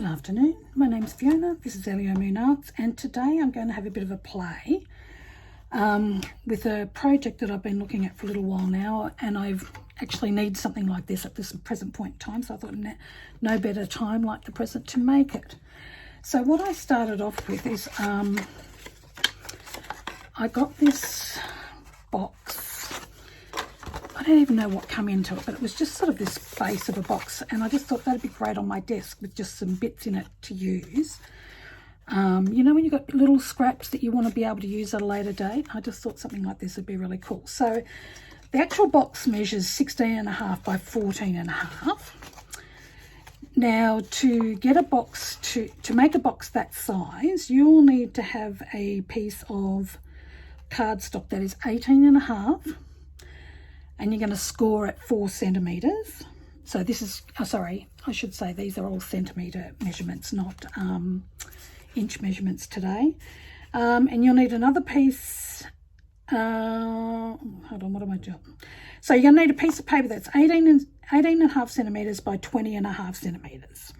Good afternoon, my name's Fiona, this is Elio Moon Arts, and today I'm going to have a bit of a play with a project that I've been looking at for a little while now, and I've actually need something like this at this present point in time, so I thought no better time like the present to make it. So what I started off with is I got this box. I don't even know what come into it, but it was just sort of this base of a box, and I just thought that'd be great on my desk with just some bits in it to use. You know, when you've got little scraps that you want to be able to use at a later date, I just thought something like this would be really cool. So the actual box measures 16.5 by 14.5. Now, to get a box, to make a box that size, you'll need to have a piece of cardstock that is 18.5. and you're going to score at 4 centimetres. So this is, sorry, I should say these are all centimetre measurements, not inch measurements today. And you'll need another piece, hold on, what am I doing? So you're going to need a piece of paper that's 18.5 centimetres by 20.5 centimetres.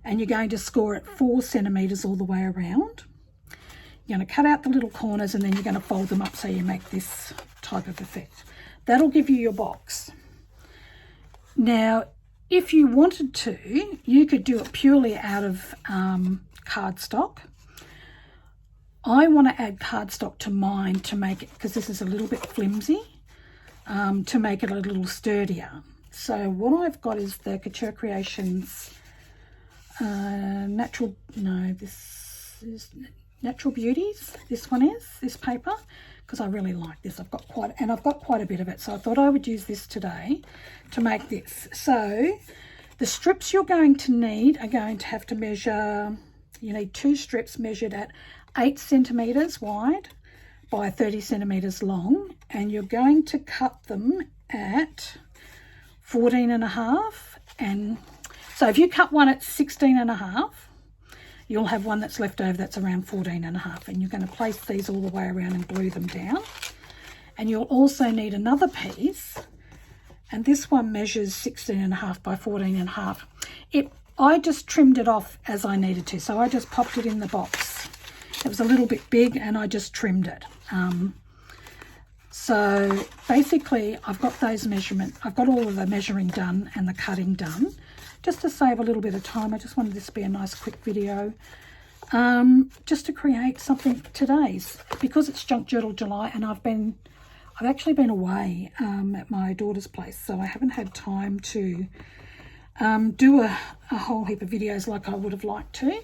And you're going to score at 4 centimetres all the way around. You're going to cut out the little corners and then you're going to fold them up so you make this type of effect. That'll give you your box. Now, if you wanted to, you could do it purely out of cardstock. I want to add cardstock to mine to make it, because this is a little bit flimsy, to make it a little sturdier. So what I've got is the Couture Creations Natural Beauties. This one is, this paper, because I really like this. I've got quite a bit of it, so I thought I would use this today to make this. So the strips you're going to need are going to have to measure, you need 2 strips measured at 8 centimetres wide by 30 centimetres long, and you're going to cut them at 14.5. And so if you cut one at 16.5, you'll have one that's left over that's around 14.5, and you're going to place these all the way around and glue them down. And you'll also need another piece, and this one measures 16.5 by 14.5. I just trimmed it off as I needed to, so I just popped it in the box. It was a little bit big and I just trimmed it. So basically I've got those measurements, I've got all of the measuring done and the cutting done. Just to save a little bit of time, I just wanted this to be a nice quick video, just to create something today's, because it's Junk Journal July, and I've actually been away at my daughter's place, so I haven't had time to do a whole heap of videos like I would have liked to.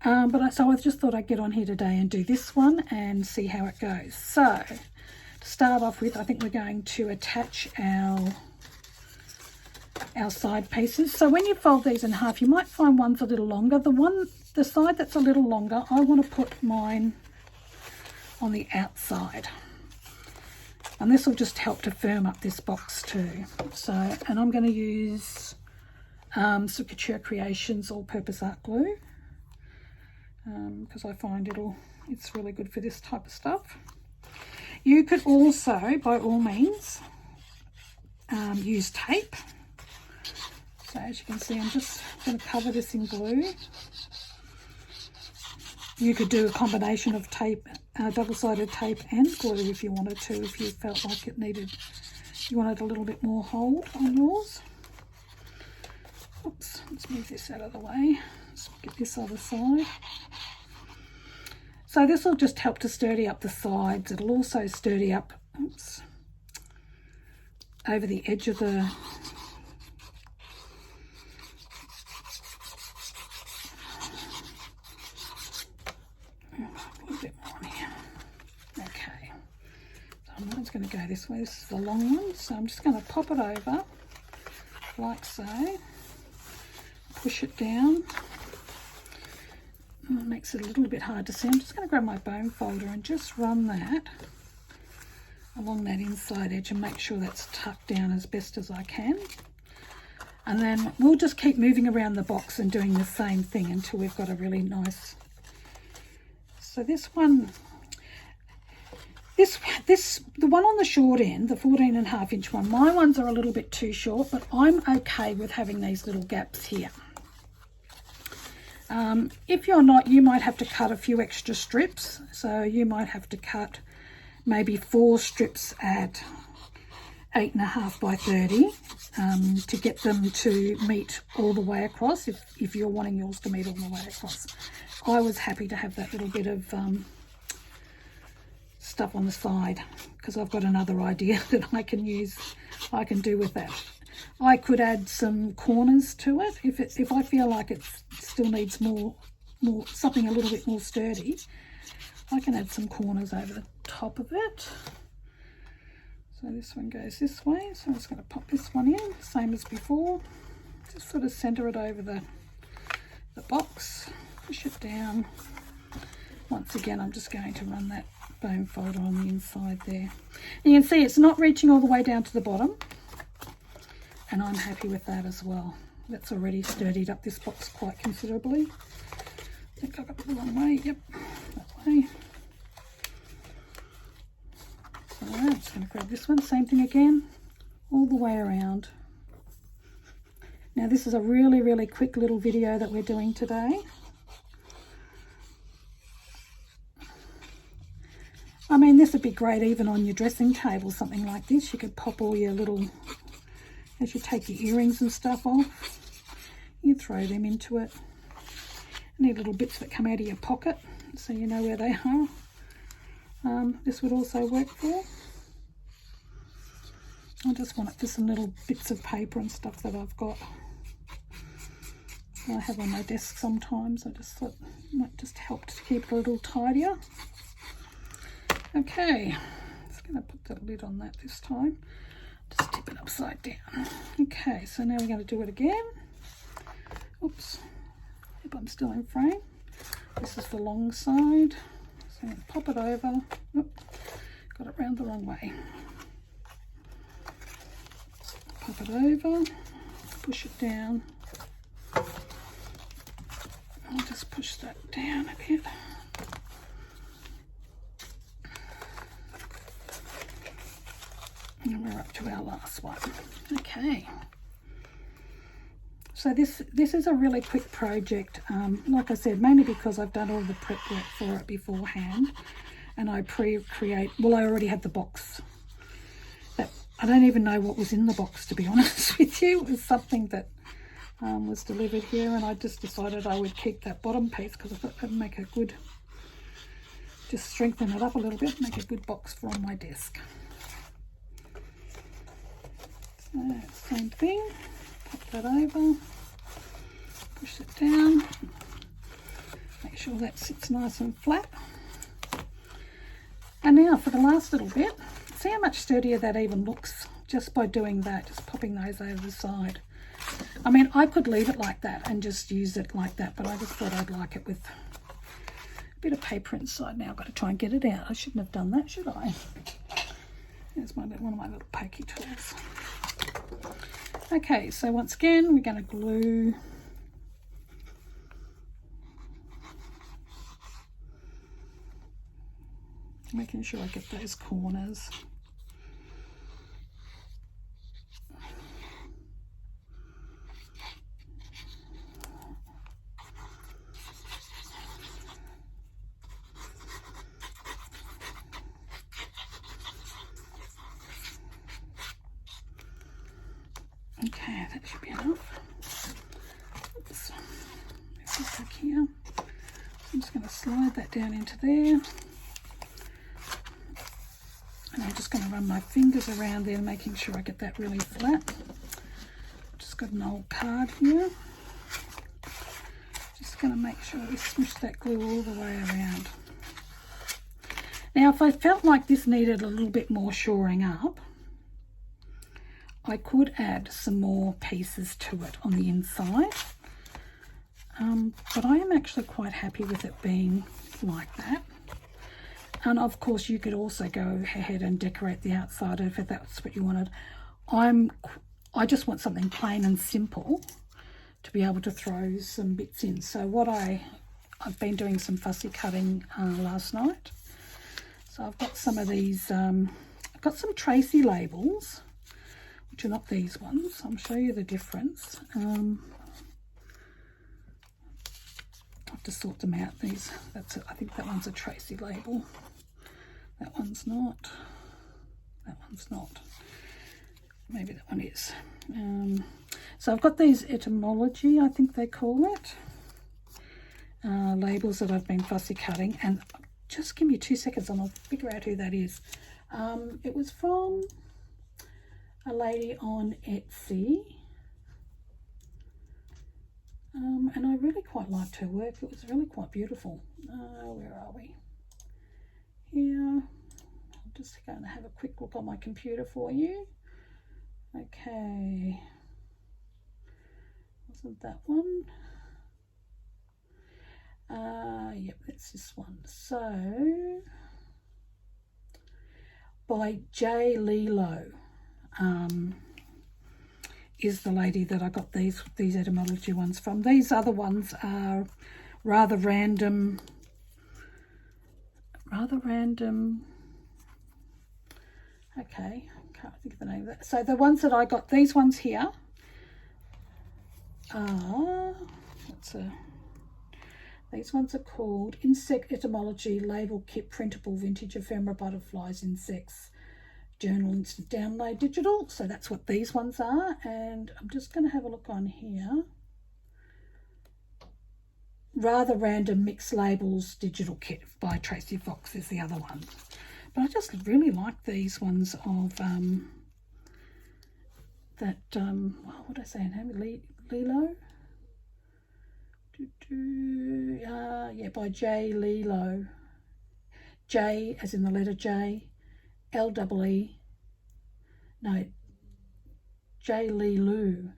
So I just thought I'd get on here today and do this one and see how it goes. So to start off with, I think we're going to attach our side pieces. So when you fold these in half, you might find one's a little longer. The side that's a little longer, I want to put mine on the outside, and this will just help to firm up this box too. So, and I'm going to use some Couture Creations all-purpose art glue, because I find it's really good for this type of stuff. You could also, by all means, use tape. So as you can see, I'm just going to cover this in glue. You could do a combination of tape, double-sided tape and glue if you wanted to, if you felt like you wanted a little bit more hold on yours. Oops, let's move this out of the way. Let's get this other side. So this will just help to sturdy up the sides. It'll also sturdy up, over the edge of the Mine's going to go this way. This is the long one, so I'm just going to pop it over like so, push it down. It makes it a little bit hard to see. I'm just going to grab my bone folder and just run that along that inside edge and make sure that's tucked down as best as I can. And then we'll just keep moving around the box and doing the same thing until we've got a really nice. So this one, the one on the short end, the 14.5 inch one, my ones are a little bit too short, but I'm okay with having these little gaps here. If you're not, you might have to cut a few extra strips. So you might have to cut maybe 4 strips at 8.5 by 30 to get them to meet all the way across, if you're wanting yours to meet all the way across. I was happy to have that little bit of stuff on the side because I've got another idea that I can do with that. I could add some corners to it if I feel like it still needs more something a little bit more sturdy. I can add some corners over the top of it. So this one goes this way, so I'm just going to pop this one in, same as before. Just sort of centre it over the box, push it down. Once again, I'm just going to run that bone folder on the inside there. You can see it's not reaching all the way down to the bottom, and I'm happy with that as well. That's already sturdied up this box quite considerably. I think I got it the wrong way, yep, that way. So I'm just going to grab this one, same thing again, all the way around. Now this is a really quick little video that we're doing today. I mean, this would be great even on your dressing table, something like this. You could pop all your little, as you take your earrings and stuff off, you throw them into it. Any little bits that come out of your pocket, so you know where they are. This would also work for. I just want it for some little bits of paper and stuff that I've got. I have on my desk sometimes. I just thought it might just help to keep it a little tidier. Okay, just going to put the lid on that this time. Just tip it upside down. Okay, so now we're going to do it again. Oops, hope I'm still in frame. This is the long side. So I'm going to pop it over. Oop, got it round the wrong way. Pop it over, push it down. I'll just push that down a bit. And we're up to our last one. Okay. So this is a really quick project. Like I said, mainly because I've done all the prep work for it beforehand, and I pre-create. Well, I already had the box. That I don't even know what was in the box, to be honest with you. It was something that was delivered here, and I just decided I would keep that bottom piece because I thought that'd make a good, just strengthen it up a little bit, make a good box for on my desk. So same thing, pop that over, push it down, make sure that sits nice and flat. And now for the last little bit, see how much sturdier that even looks just by doing that, just popping those over the side. I mean, I could leave it like that and just use it like that, but I just thought I'd like it with a bit of paper inside. Now I've got to try and get it out. I shouldn't have done that, should I? There's one of my little pokey tools. Okay, so once again, we're going to glue making sure I get those corners. Okay, that should be enough. Oops. This is back here. So I'm just going to slide that down into there. And I'm just going to run my fingers around there, making sure I get that really flat. Just got an old card here. Just going to make sure we smush that glue all the way around. Now, if I felt like this needed a little bit more shoring up, I could add some more pieces to it on the inside, but I am actually quite happy with it being like that. And of course you could also go ahead and decorate the outside if that's what you wanted. I just want something plain and simple to be able to throw some bits in. So what I've been doing some fussy cutting last night. So I've got some of these, I've got some Tracy labels, which are not these ones. I'll show you the difference. have to sort them out. These, that's it. I think that one's a Tracy label. That one's not. That one's not. Maybe that one is. So I've got these etymology, I think they call it, labels that I've been fussy cutting. And just give me 2 seconds and I'll figure out who that is. It was from a lady on Etsy. And I really quite liked her work. It was really quite beautiful. Where are we? Here. I'm just going to have a quick look on my computer for you. Okay. Wasn't that one? Yep, that's this one. So, by J. Lilo. Is the lady that I got these etymology ones from. These other ones are rather random. Okay, I can't think of the name of that. So the ones that I got, these ones here are, these ones are called Insect Etymology Label Kit Printable Vintage Ephemera Butterflies Insects Journal Instant Download Digital. So that's what these ones are. And I'm just going to have a look on here. Rather Random Mixed Labels Digital Kit by Tracy Fox is the other one. But I just really like these ones of that, what did I say her name? Lilo? Yeah, by J. Lilo. J as in the letter J. L-E-E, no, J. Lilu.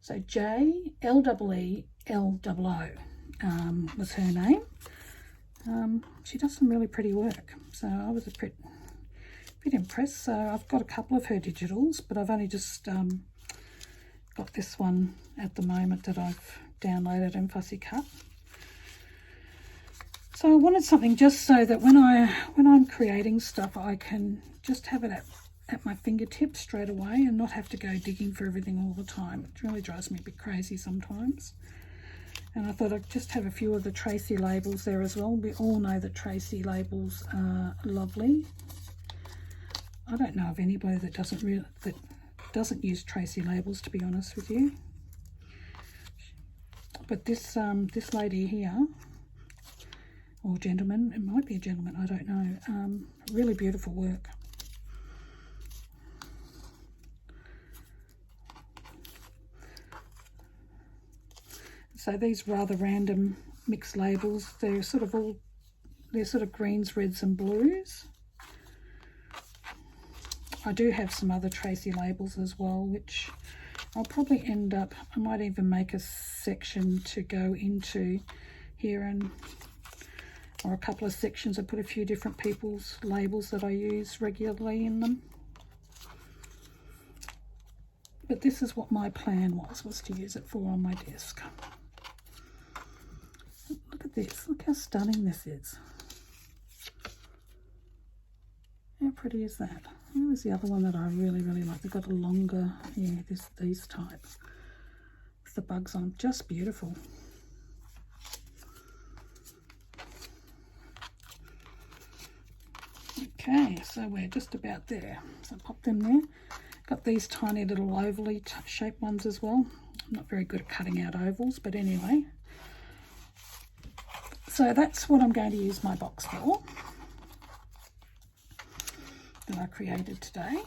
So J. L-E-E-L-O was her name. She does some really pretty work. So I was a bit impressed. So I've got a couple of her digitals, but I've only just got this one at the moment that I've downloaded and fussy cut. So I wanted something just so that when I'm creating stuff, I can just have it at my fingertips straight away and not have to go digging for everything all the time. It really drives me a bit crazy sometimes. And I thought I'd just have a few of the Tracy labels there as well. We all know that Tracy labels are lovely. I don't know of anybody that doesn't use Tracy labels, to be honest with you. But this lady here, or gentleman, it might be a gentleman, I don't know. Really beautiful work. So these rather random mixed labels, they're sort of greens, reds and blues. I do have some other Tracy labels as well, which I'll probably end up, I might even make a section to go into here, or a couple of sections. I put a few different people's labels that I use regularly in them. But this is what my plan was to use it for on my desk. Look at this, look how stunning this is. How pretty is that? Where was the other one that I really, really like? They've got a longer, yeah, these type. With the bugs on, just beautiful. Okay, so we're just about there. So pop them there. Got these tiny little ovally shaped ones as well. I'm not very good at cutting out ovals, but anyway. So that's what I'm going to use my box for, that I created today.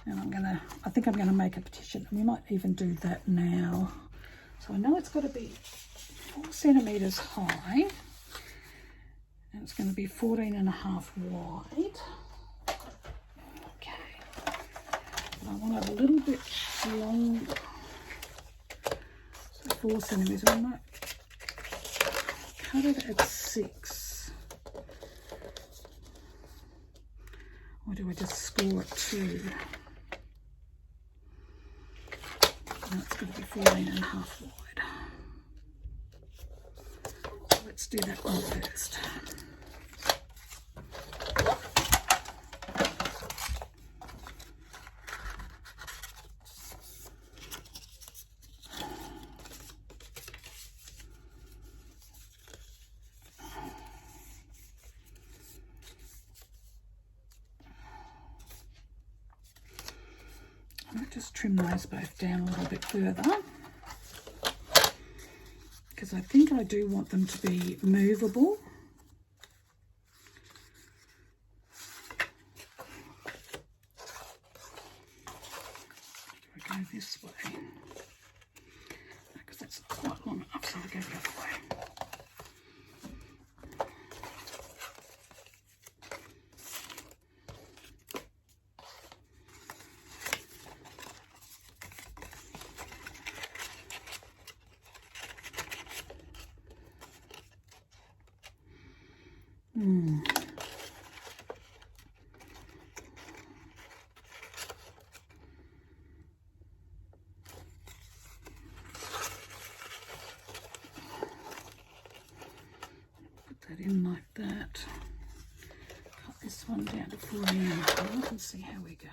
And I think I'm gonna make a petition. We might even do that now. So I know it's got to be 4 centimeters high, and it's going to be 14.5 wide. Okay, but I want it a little bit longer. So 4 centimeters. I might cut it at 6. Or do I just score it 2? No, it's going to be 14.5 wide. So let's do that one first. just trim those both down a little bit further, because I think I do want them to be movable. Go this way, because that's quite long enough, so I'll go the other way. That in like that. Cut this one down to 14.5 and see how we go.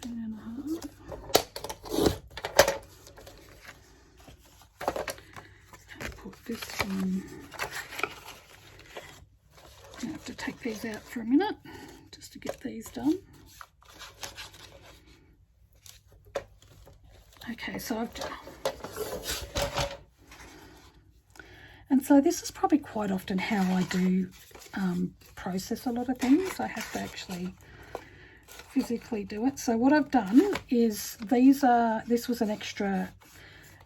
14.5. And put this one. I have to take these out for a minute just to get these done. Okay, so I've done. And so this is probably quite often how I do process a lot of things. I have to actually physically do it. So what I've done is this was an extra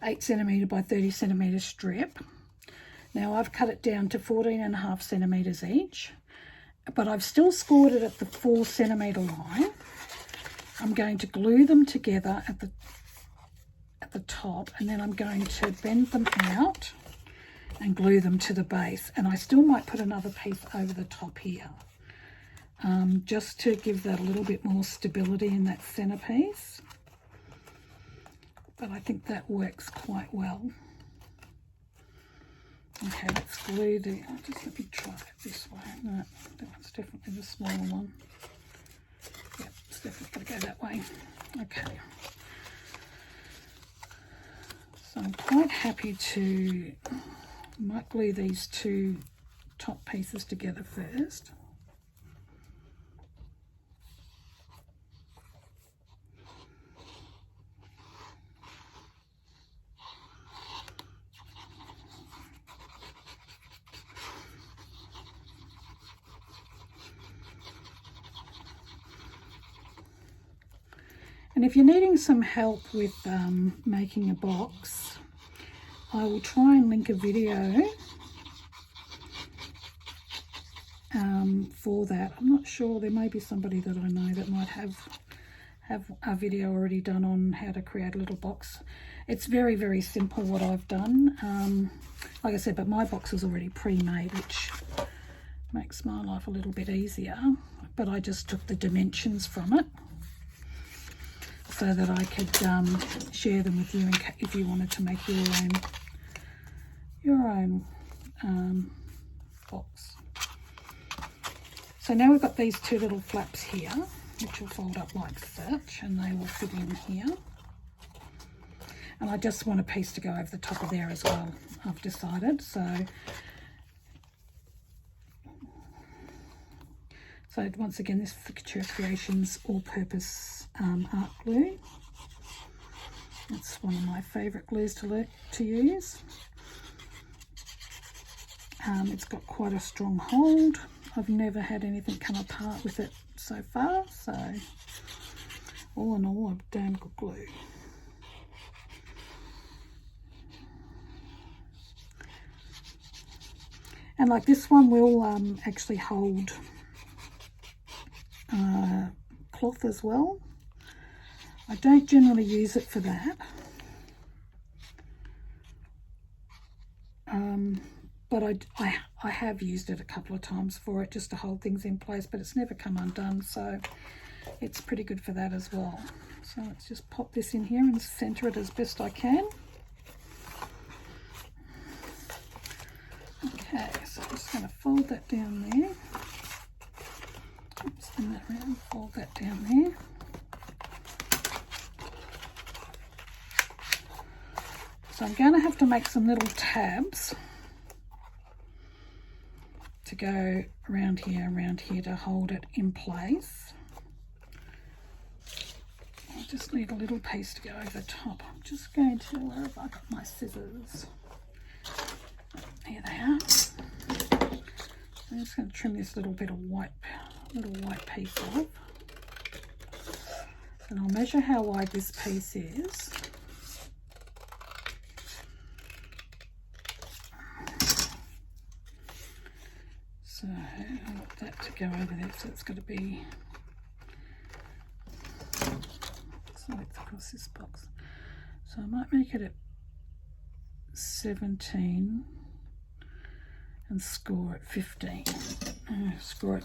8 centimetre by 30 centimetre strip. Now I've cut it down to 14.5 centimetres each, but I've still scored it at the 4 centimetre line. I'm going to glue them together at the top, and then I'm going to bend them out and glue them to the base, and I still might put another piece over the top here, just to give that a little bit more stability in that centerpiece. But I think that works quite well. Okay, let's glue just let me try it this way. No, that one's definitely the smaller one. Yep, it's definitely going to go that way. Okay. So I'm quite happy to might glue these two top pieces together first. And if you're needing some help with making a box, I will try and link a video for that. I'm not sure, there may be somebody that I know that might have a video already done on how to create a little box. It's very, very simple what I've done. Like I said, but my box is already pre-made, which makes my life a little bit easier. But I just took the dimensions from it so that I could share them with you if you wanted to make your own box. So now we've got these two little flaps here, which will fold up like such, and they will fit in here. And I just want a piece to go over the top of there as well, I've decided. So once again, this is the Couture Creations all-purpose art glue. It's one of my favourite glues to use. It's got quite a strong hold. I've never had anything come apart with it so far, so all in all, a damn good glue. And like this one will actually hold cloth as well. I don't generally use it for that, but I have used it a couple of times for it, just to hold things in place, but it's never come undone, so it's pretty good for that as well. So let's just pop this in here and center it as best I can. Okay, so I'm just going to fold that down there. Spin that around, fold that down there. So I'm going to have to make some little tabs to go around here to hold it in place. just need a little piece to go over the top. I'm just going to, where have I got my scissors? Here they are. I'm just going to trim this little bit of white piece off. And I'll measure how wide this piece is. So I want that to go over there, so it's got to be width across this box. So I might make it at 17 and score at 15. Score it,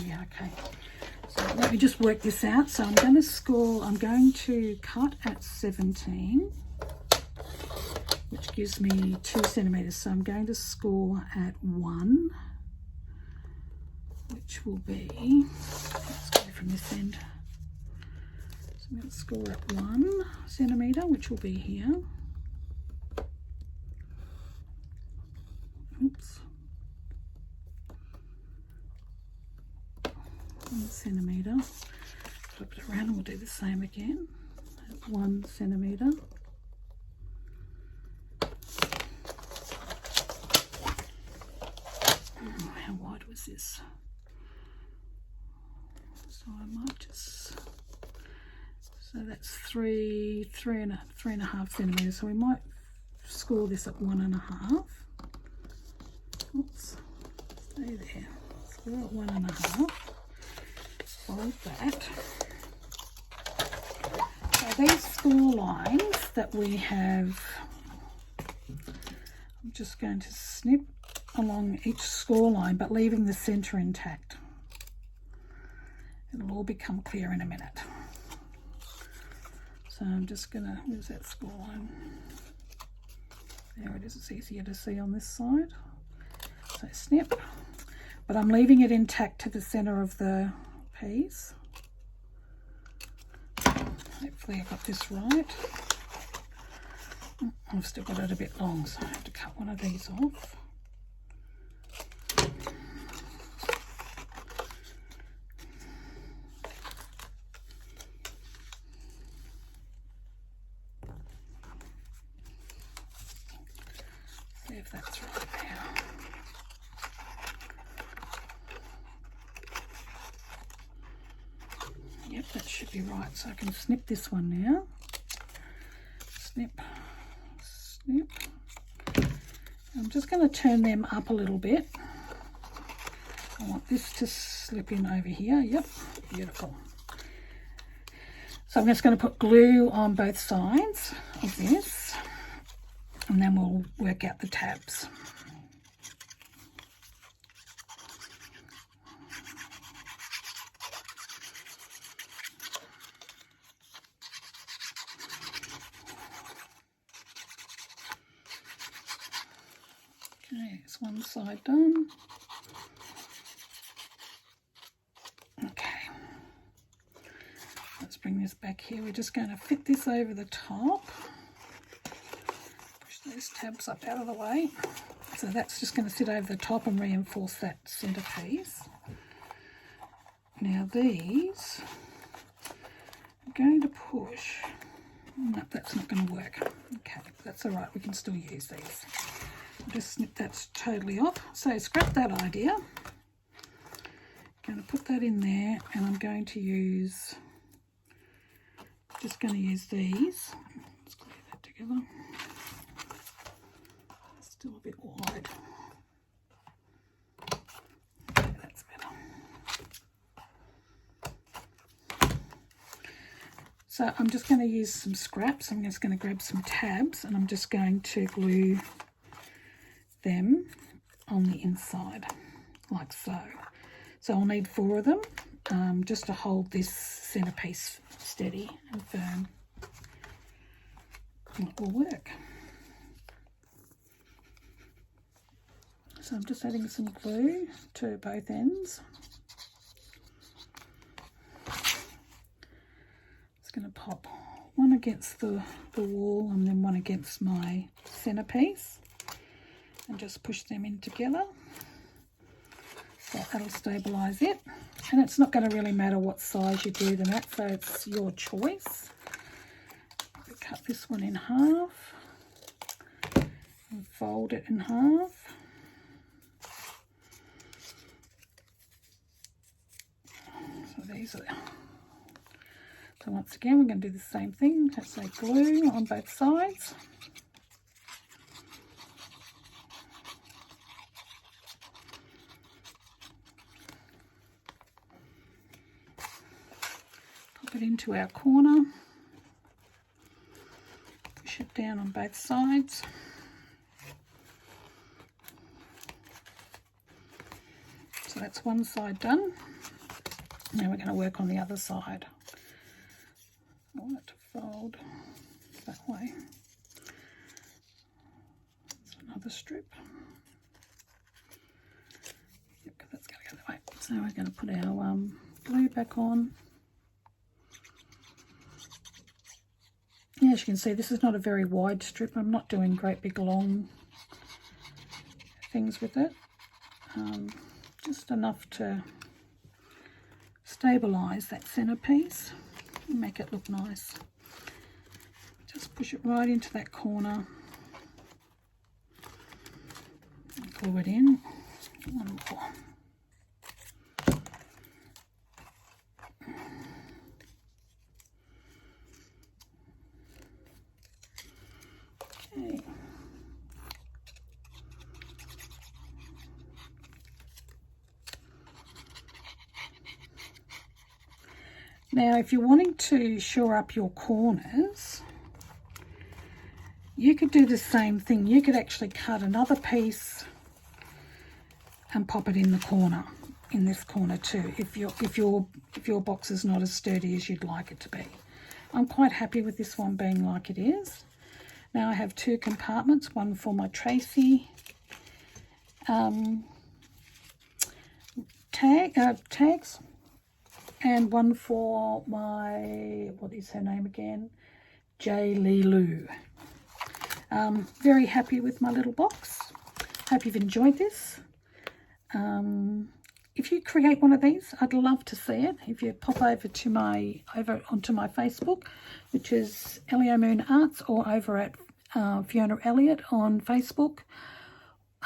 yeah, okay. So let me just work this out. So I'm going to cut at 17, which gives me 2 centimeters. So I'm going to score at 1, which will be, let's go from this end. So I'm going to score at 1 centimeter, which will be here. Oops. 1 centimetre. Flip it around and we'll do the same again. 1 centimetre. How wide was this? So I might just, so that's three and a half centimetres. So we might score this at 1.5. Oops, stay there. Score at 1.5. Fold that. So these score lines that we have, I'm just going to snip along each score line, but leaving the centre intact. It'll all become clear in a minute. So I'm just gonna, where's that score line? There it is, it's easier to see on this side. So snip, but I'm leaving it intact to the centre of the piece. Hopefully I got this right. I've still got it a bit long, so I have to cut one of these off. See if that's right now. Yep, that should be right. So I can snip this one now. Snip, snip. I'm just going to turn them up a little bit. I want this to slip in over here. Yep, beautiful. So I'm just going to put glue on both sides of this, and then we'll work out the tabs. Okay, it's one side done. Okay, let's bring this back here. We're just going to fit this over the top. Push those tabs up out of the way. So that's just going to sit over the top and reinforce that centre piece. Now these, I'm going to push. No, that's not going to work. Okay, that's all right. We can still use these. Just snip that totally off. So scrap that idea. Going to put that in there, and I'm going to use, just going to use these. Let's glue that together. It's still a bit wide. Okay, that's better. So I'm just going to use some scraps. I'm just going to grab some tabs, and I'm just going to glue them on the inside, like so. So I'll need 4 of them, just to hold this centerpiece steady and firm. And it will work. So I'm just adding some glue to both ends. Just going to pop one against the wall and then one against my centerpiece, and just push them in together. that'll stabilise it. And it's not going to really matter what size you do them at, so it's your choice. Cut this one in half and fold it in half. So these are. So once again, we're going to do the same thing. Let's say glue on both sides. Pop it into our corner. Push it down on both sides. So that's one side done. Now we're going to work on the other side. I want it to fold that way. That's another strip. Yep, that's going to go that way. So we're going to put our glue back on. As you can see, this is not a very wide strip. I'm not doing great big long things with it. Just enough to stabilise that centrepiece and make it look nice. Just push it right into that corner and glue it in. One more. Okay. Now, if you're wanting to shore up your corners, you could do the same thing. You could actually cut another piece and pop it in the corner, in this corner too, if your box is not as sturdy as you'd like it to be. I'm quite happy with this one being like it is. Now I have two compartments, one for my Tracy tags, and one for my, what is her name again? J. Lee Lou. Very happy with my little box. Hope you've enjoyed this. If you create one of these, I'd love to see it. If you pop over onto my Facebook, which is Elio Moon Arts, or over at Fiona Elliott on Facebook.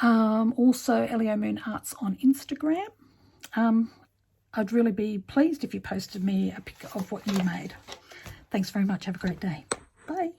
Also Elio Moon Arts on Instagram. I'd really be pleased if you posted me a pic of what you made. Thanks very much. Have a great day. Bye.